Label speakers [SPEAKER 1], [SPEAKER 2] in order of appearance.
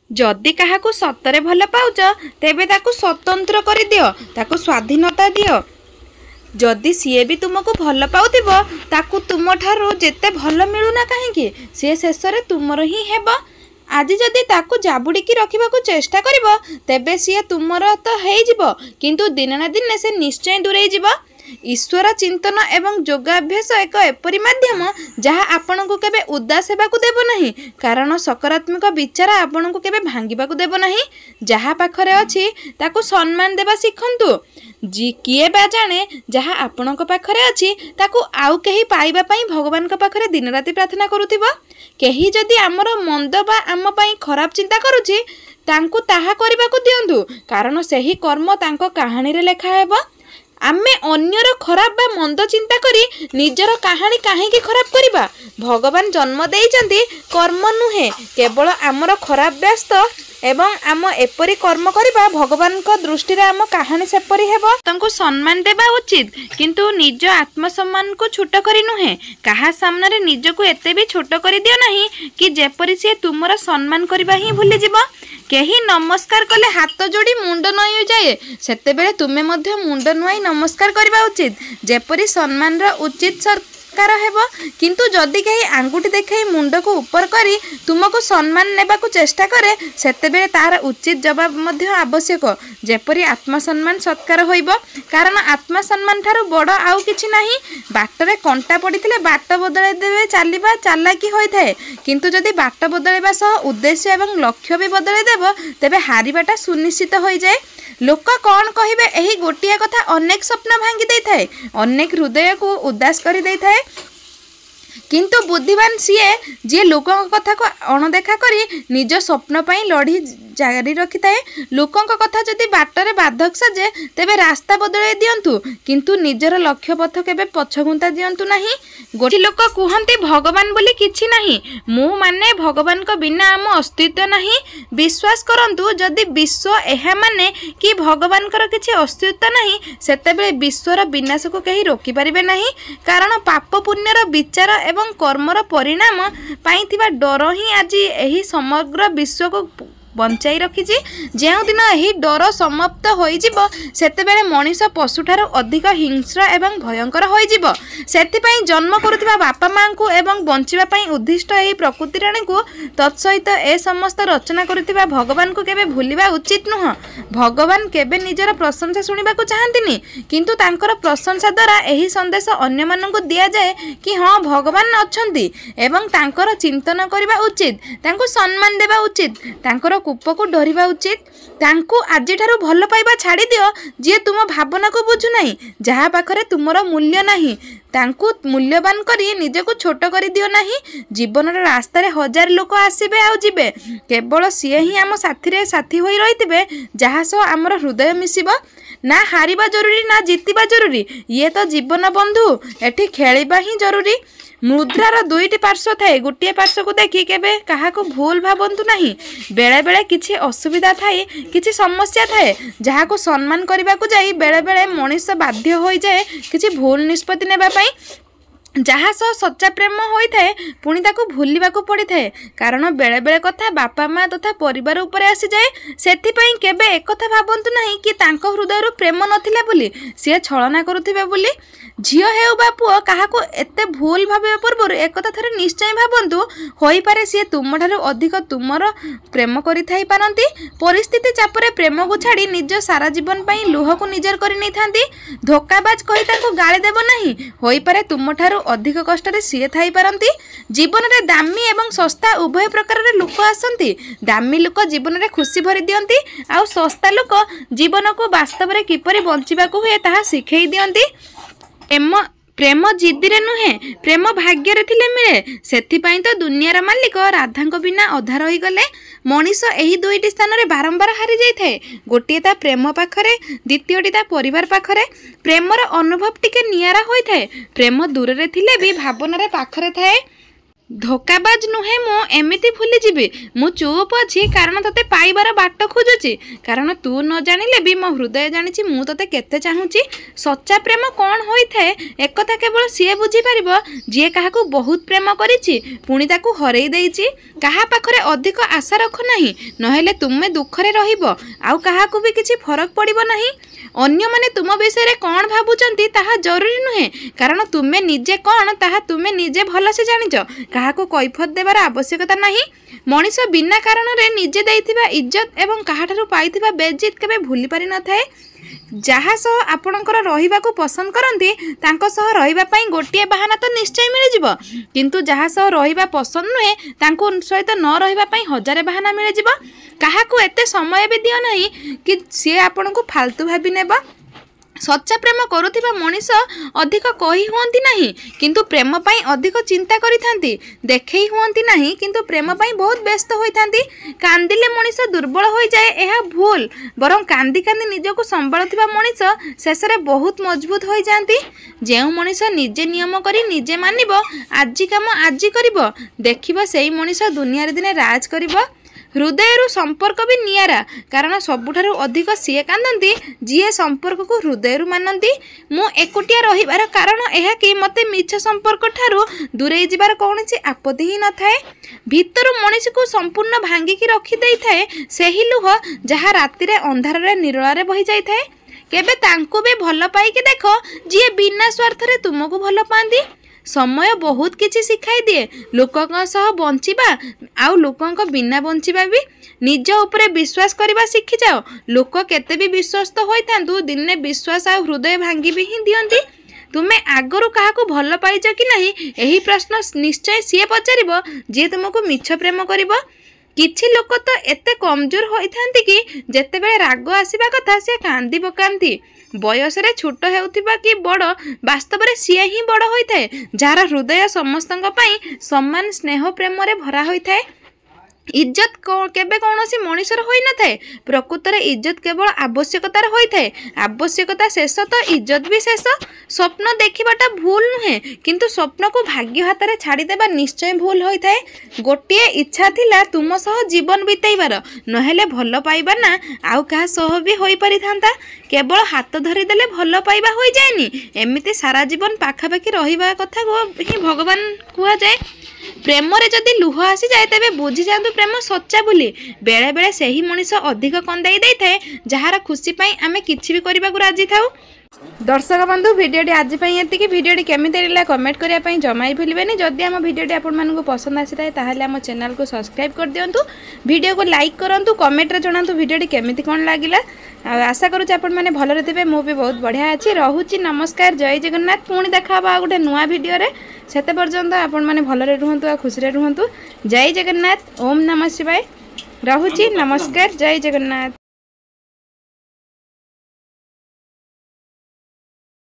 [SPEAKER 1] जदि काहाकू सतरे भल पाउच तेबे ताकू स्वतंत्र कर दियो, ताकू स्वाधीनता दियो। जदि सीए भी तुमको भल पाउथिबो ताकू तुम ठारू जेते भल मिलूना कहीं सी शेष में तुमर ही हेब। आज जदि ताकू जाबुड़ी रखा चेष्टा करिबो तेबे सी तुमर तो हेजिबो, किंतु दिन ना दिन से निश्चय दूरे जीव। ईश्वर चिंतन एवं योगाभ्यास एक एपरी माध्यम जहाँ आपण को केबे उदास हेबाकू देबो नहीं, कारण सकारात्मक विचार आपण को केबे भांगिबाकू देबो नहीं। जहाँ पाखरे अछि ताकू सम्मान देबा सिखंतु। जी किए बा जाने जहाँ आपण को पाखरे अछि ताकू आउ केही पाइबा पई भगवान को पाखरे दिन राति प्रार्थना करूथिबो। केही जदि आमर मंद बा आम पई खराब चिंता करूछि तांकू ताहा करिबाकू दियंतु, कारण सेही कर्म तांको कहानी रे लेखा हेबो। आमे अन्यर खराब बा मंद चिंता करी निजर कहानी काहेकि खराब करिबा। भगवान जन्म देइचंती कर्म नुहे, केवल आमर खराब व्यस्त एवं आम एपरी कर्म करिबा भगवान को दृष्टि रे आम कहानी सेपरी हेबो। तांको सम्मान देबा उचित, किंतु निज आत्मसम्मान को छोट करी नुहे। कहा सामने रे निज को एते भी छोट करी दियो नहीं कि जेपरी से तुमरा सम्मान करिबा ही भूली जिवो। केही नमस्कार कले हाथ जोड़ी मुंड नई जाए, सेते बेले तुमे मध्य मुंड नुआई नमस्कार करिबा उचित, जेपरी सम्मान रा उचित सरकार हेबो। किंतु जदि कहीं आंगुठी देखाई मुंड को ऊपर करी तुमको सम्मान नेबाकू चेष्टा करे सेते बेले तार उचित जवाब मध्य आवश्यक, जेपरी आत्मसम्मान सत्कार होइबो। कारण आत्मसम्मान ठारू बड़ आउ किछि नाही। बाटरे कंटा पड़िथिले बाट बदलै देबे चालिबा चालाकी होइथाय, किंतु जदि बाट बदलैबा सह उद्देश्य एवं लक्ष्य भी बदलै देबो तेबे हारिबाटा सुनिश्चित होई जाए। लोक कौन कहिबे एही गोटिया कथा अनेक स्वप्न भांगी देइथाय, अनेक हृदय को उदास करी देइथाय। किंतु बुद्धिमान सीए जी लोकों कथा को अणदेखा करी निज स्वप्न पई लड़ी जारी रखी थाए। लोकों कथा जदि बाटरे बाधक साजे तेबे रास्ता बदलै दियंतु, किंतु निजर लक्ष्य पथ केबे पछगुंता दियंतु नाही। गोटी लोक कहंती भगवान बोली किछि नाही, मु माने भगवान को बिना आम अस्तित्व नाही। विश्वास करंतु जदि विश्व एहा माने कि भगवान कर किछि अस्तित्व नाही सेतेबेले विश्वर विनाश को केही रोकी परिबे नाही। कारण पाप पुण्यर विचार एवं कर्मर परिणाम पाई थिबा डर ही आज एही समग्र विश्व को बंचाई रखिछि। जेउ दिन एही डर समाप्त होई जिवो सेतेबेले मनीष पशुठार अधिक हिंस्र एवं भयंकर होई जिवो। सेति पई जन्म करुथिबा बापा मां को एवं बंचिबा पई उद्दिष्ट एही प्रकृति राणी को तत्सहित ए समस्त रचना करुथिबा भगवान को केबे भूलिबा उचित नुह। भगवान केबे निजर प्रशंसा सुनिबा को चाहंतिनी, किंतु तांकर प्रशंसा द्वारा एही संदेश अन्य माननकु दिया जाए कि हां भगवान अछंती एवं तांकर चिंतन करिबा उचित, तांको सम्मान देबा उचित, तांकर कूप को डरिबा उचित। तांको आज ठारू भल पाइबा छाड़ी दियो जे तुम भावना को बुझु नाही, जहा पाखरे तुमरो मूल्य नाही। तांको मूल्यवान करी निज को छोट करी दियो नाही। जीवन रास्ता रे हजार लोक आसीबे आउ जिबे, केवल सीए ही आम साथी रे साथी होई रहितिबे जहा सो आमर हृदय मिसिबो। ना हारिबा जरूरी ना जीतिबा जरूरी, ये तो जीवन बंधु, एठी खेलिबा ही जरूरी। मुद्रार दुईटी पार्श्व थाए, गोटे पार्श्व को देखी केबे कहा को भूल भावंतु नहीं। बेले बेले किछि असुविधा थाए, किछि समस्या थाए, जहा को सम्मान करबा को जाई बेले बेले मनुष्य बाध्य होई जाए किछि भूल निष्पत्ति नेबा पई। जहाँ सह सच्चा प्रेम होई थाए पुणी ताकू भूलिबा को पड़ी थाए, कारण बेले बेले कथा बापा माँ तथा परिवार उपरे आसी जाए। सेथिपई केबे एकथा भाबंतु नहीं कि तांको हृदय प्रेम नथिला बोली सी छलना करुथिबे बोली। झियो हेउ बा पुओ काहाको एते भूल भाबिबा पूर्व एकथा थरे निश्चय भाबंतु, होई पारे सी तुमठारु अधिक तुमर प्रेम करि थाई पारंती। परिस्थिति चापरे प्रेम को छाड़ी निज सारा जीवन पई लुह को निजर करि नै थांती। धोकाबाज कहि ताको गाली देबो नहीं, होई पारे तुमठारु अधिक कष्ट रे सी थाई पारंती। जीवन रे दामी एवं सस्ता उभय प्रकार रे लोक आसंती। दामी लोक जीवन रे खुशी भरी दियंती, आउ सस्ता लोक जीवन को वास्तव रे किपरि बंचिबा को हुए ताहा सिखै दियंती। प्रेम जिद्दी रे नुहे, प्रेम भाग्य रे थिले मिले। सेथिपई तो दुनियार मालिक राधा बिना अधा रही गले। मनीष एही दुईटी स्थान रे बारंबार हारी जाई थाए, गोटे ता प्रेम पाखरे, द्वितीयटी ता परिवार पाखरे। प्रेमर अनुभव टिके नियारा होई थाए। प्रेम दूर रे थिले भी भावना रे पाखरे थाए। ଧୋକାବାଜ ନୁହେଁ ମୁଁ ଏମିତି ଭୁଲିଯିବି। ମୁଁ ଚୁପ୍ ଅଛି କାରଣ ତତେ ପାଇବାର ବାଟ ଖୋଜୁଛି। କାରଣ ତୁ ନ ଜାଣିଲେ ବି ମୋ ହୃଦୟ ଜାଣିଛି ମୁଁ ତତେ କେତେ ଚାହୁଁଛି। ସଚ୍ଚା ପ୍ରେମ କ'ଣ ହୋଇଥାଏ ଏକଥା କେବଳ ସିଏ ବୁଝିପାରିବ ଯିଏ କାହାକୁ ବହୁତ ପ୍ରେମ କରିଛି ପୁଣି ତାକୁ ହରେଇ ଦେଇଛି। କାହା ପାଖରେ ଅଧିକ ଆଶା ରଖ ନାହିଁ, ନହେଲେ ତୁମେ ଦୁଃଖରେ ରହିବ ଆଉ କାହାକୁ ବି କିଛି ଫରକ ପଡ଼ିବ ନାହିଁ। ଅନ୍ୟମାନେ ତୁମ ବିଷୟରେ କ'ଣ ଭାବୁଛନ୍ତି ତାହା ଜରୁରୀ ନୁହେଁ, କାରଣ ତୁମେ ନିଜେ କ'ଣ ତାହା ତୁମେ ନିଜେ ଭଲସେ ଜାଣିଛ। କାହାକୁ କୈଫତ ଦେବାର ଆବଶ୍ୟକତା ନାହିଁ। ମଣିଷ ବିନା କାରଣରେ ନିଜେ ଦେଇଥିବା ଇଜ୍ଜତ ଏବଂ କାହାଠାରୁ ପାଇଥିବା ବେଇଜ୍ଜତ କେବେ ଭୁଲି ପାରିନଥାଏ। ଯାହା ସହ ଆପଣଙ୍କର ରହିବାକୁ ପସନ୍ଦ କରନ୍ତି ତାଙ୍କ ସହ ରହିବା ପାଇଁ ଗୋଟିଏ ବାହାନା ତ ନିଶ୍ଚୟ ମିଳିଯିବ, କିନ୍ତୁ ଯାହା ସହ ରହିବା ପସନ୍ଦ ନୁହେଁ ତାଙ୍କୁ ସହିତ ନ ରହିବା ପାଇଁ ହଜାରେ ବାହାନା ମିଳିଯିବ। କାହାକୁ ଏତେ ସମୟ ବି ଦିଅ ନାହିଁ କି ସିଏ ଆପଣଙ୍କୁ ଫାଲତୁ ଭାବି ନେବ। ସଚ୍ଚା ପ୍ରେମ କରୁଥିବା ମଣିଷ ଅଧିକ କହି ହୁଅନ୍ତି ନାହିଁ, କିନ୍ତୁ ପ୍ରେମ ପାଇଁ ଅଧିକ ଚିନ୍ତା କରିଥାନ୍ତି। ଦେଖେଇ ହୁଅନ୍ତି ନାହିଁ, କିନ୍ତୁ ପ୍ରେମ ପାଇଁ ବହୁତ ବ୍ୟସ୍ତ ହୋଇଥାନ୍ତି। କାନ୍ଦିଲେ ମଣିଷ ଦୁର୍ବଳ ହୋଇଯାଏ, ଏହା ଭୁଲ। ବରଂ କାନ୍ଦି କାନ୍ଦି ନିଜକୁ ସମ୍ଭାଳୁଥିବା ମଣିଷ ଶେଷରେ ବହୁତ ମଜବୁତ ହୋଇଯାଆନ୍ତି। ଯେଉଁ ମଣିଷ ନିଜେ ନିୟମ କରି ନିଜେ ମାନିବ, ଆଜି କାମ ଆଜି କରିବ, ଦେଖିବ ସେଇ ମଣିଷ ଦୁନିଆରେ ଦିନେ ରାଜ କରିବ। ହୃଦୟରୁ ସମ୍ପର୍କ ବି ନିଆରା, କାରଣ ସବୁଠାରୁ ଅଧିକ ସିଏ କାନ୍ଦନ୍ତି ଯିଏ ସମ୍ପର୍କକୁ ହୃଦୟରୁ ମାନନ୍ତି। ମୁଁ ଏକୁଟିଆ ରହିବାର କାରଣ ଏହା କି ମୋତେ ମିଛ ସମ୍ପର୍କ ଠାରୁ ଦୂରେଇ ଯିବାର କୌଣସି ଆପତ୍ତି ହିଁ ନଥାଏ। ଭିତରୁ ମଣିଷକୁ ସମ୍ପୂର୍ଣ୍ଣ ଭାଙ୍ଗିକି ରଖିଦେଇଥାଏ ସେହି ଲୁହ ଯାହା ରାତିରେ ଅନ୍ଧାରରେ ନିରୋଳାରେ ବହିଯାଇଥାଏ। କେବେ ତାଙ୍କୁ ବି ଭଲ ପାଇକି ଦେଖ ଯିଏ ବିନା ସ୍ୱାର୍ଥରେ ତୁମକୁ ଭଲ ପାଆନ୍ତି। ସମୟ ବହୁତ କିଛି ଶିଖାଇ ଦିଏ, ଲୋକଙ୍କ ସହ ବଞ୍ଚିବା ଆଉ ଲୋକଙ୍କ ବିନା ବଞ୍ଚିବା ବି। ନିଜ ଉପରେ ବିଶ୍ୱାସ କରିବା ଶିଖିଯାଅ। ଲୋକ କେତେ ବି ବିଶ୍ୱସ୍ତ ହୋଇଥାନ୍ତୁ, ଦିନେ ବିଶ୍ୱାସ ଆଉ ହୃଦୟ ଭାଙ୍ଗି ବି ହିଁ ଦିଅନ୍ତି। ତୁମେ ଆଗରୁ କାହାକୁ ଭଲ ପାଇଛ କି ନାହିଁ ଏହି ପ୍ରଶ୍ନ ନିଶ୍ଚୟ ସିଏ ପଚାରିବ ଯିଏ ତୁମକୁ ମିଛ ପ୍ରେମ କରିବ। କିଛି ଲୋକ ତ ଏତେ କମଜୋର ହୋଇଥାନ୍ତି କି ଯେତେବେଳେ ରାଗ ଆସିବା କଥା ସେ କାନ୍ଦି ପକାନ୍ତି। ବୟସରେ ଛୋଟ ହେଉଥିବା କି ବଡ଼, ବାସ୍ତବରେ ସିଏ ହିଁ ବଡ଼ ହୋଇଥାଏ ଯାହାର ହୃଦୟ ସମସ୍ତଙ୍କ ପାଇଁ ସମାନ ସ୍ନେହ ପ୍ରେମରେ ଭରା ହୋଇଥାଏ। ଇଜ୍ଜତ କେବେ କୌଣସି ମଣିଷର ହୋଇନଥାଏ। ପ୍ରକୃତରେ ଇଜ୍ଜତ କେବଳ ଆବଶ୍ୟକତାର ହୋଇଥାଏ। ଆବଶ୍ୟକତା ଶେଷ ତ ଇଜ୍ଜତ ବି ଶେଷ। ସ୍ୱପ୍ନ ଦେଖିବାଟା ଭୁଲ ନୁହେଁ, କିନ୍ତୁ ସ୍ୱପ୍ନକୁ ଭାଗ୍ୟ ହାତରେ ଛାଡ଼ିଦେବା ନିଶ୍ଚୟ ଭୁଲ ହୋଇଥାଏ। ଗୋଟିଏ ଇଚ୍ଛା ଥିଲା ତୁମ ସହ ଜୀବନ ବିତେଇବାର, ନହେଲେ ଭଲ ପାଇବା ନା ଆଉ କାହା ସହ ବି ହୋଇପାରିଥାନ୍ତା। କେବଳ ହାତ ଧରିଦେଲେ ଭଲ ପାଇବା ହୋଇଯାଏନି, ଏମିତି ସାରା ଜୀବନ ପାଖାପାଖି ରହିବା କଥାକୁ ହିଁ ଭଗବାନ କୁହାଯାଏ। ପ୍ରେମରେ ଯଦି ଲୁହ ଆସିଯାଏ ତେବେ ବୁଝିଯାଆନ୍ତୁ ପ୍ରେମ ସଚ୍ଚା ବୋଲି। ବେଳେବେଳେ ସେହି ମଣିଷ ଅଧିକ କନ୍ଦାଇ ଦେଇଥାଏ ଯାହାର ଖୁସି ପାଇଁ ଆମେ କିଛି ବି କରିବାକୁ ରାଜି ଥାଉ। ଦର୍ଶକ ବନ୍ଧୁ, ଭିଡ଼ିଓଟି ଆଜି ପାଇଁ ଏତିକି। ଭିଡ଼ିଓଟି କେମିତି ଲାଗିଲା କମେଣ୍ଟ କରିବା ପାଇଁ ଜମା ବି ଭୁଲିବେନି। ଯଦି ଆମ ଭିଡ଼ିଓଟି ଆପଣମାନଙ୍କୁ ପସନ୍ଦ ଆସିଥାଏ ତାହେଲେ ଆମ ଚ୍ୟାନେଲକୁ ସବସ୍କ୍ରାଇବ୍ କରିଦିଅନ୍ତୁ। ଭିଡ଼ିଓକୁ ଲାଇକ୍ କରନ୍ତୁ, କମେଣ୍ଟରେ ଜଣାନ୍ତୁ ଭିଡ଼ିଓଟି କେମିତି କ'ଣ ଲାଗିଲା। ଆଉ ଆଶା କରୁଛି ଆପଣମାନେ ଭଲରେ ଥିବେ। ମୁଁ ବି ବହୁତ ବଢ଼ିଆ ଅଛି। ରହୁଛି, ନମସ୍କାର, ଜୟ ଜଗନ୍ନାଥ। ପୁଣି ଦେଖା ହେବ ଆଉ ଗୋଟେ ନୂଆ ଭିଡ଼ିଓରେ। ସେତେ ପର୍ଯ୍ୟନ୍ତ ଆପଣମାନେ ଭଲରେ ରୁହନ୍ତୁ ଆଉ ଖୁସିରେ ରୁହନ୍ତୁ। ଜୟ ଜଗନ୍ନାଥ, ଓମ୍ ନମଃ ଶିବାୟ। ରହୁଛି, ନମସ୍କାର, ଜୟ ଜଗନ୍ନାଥ।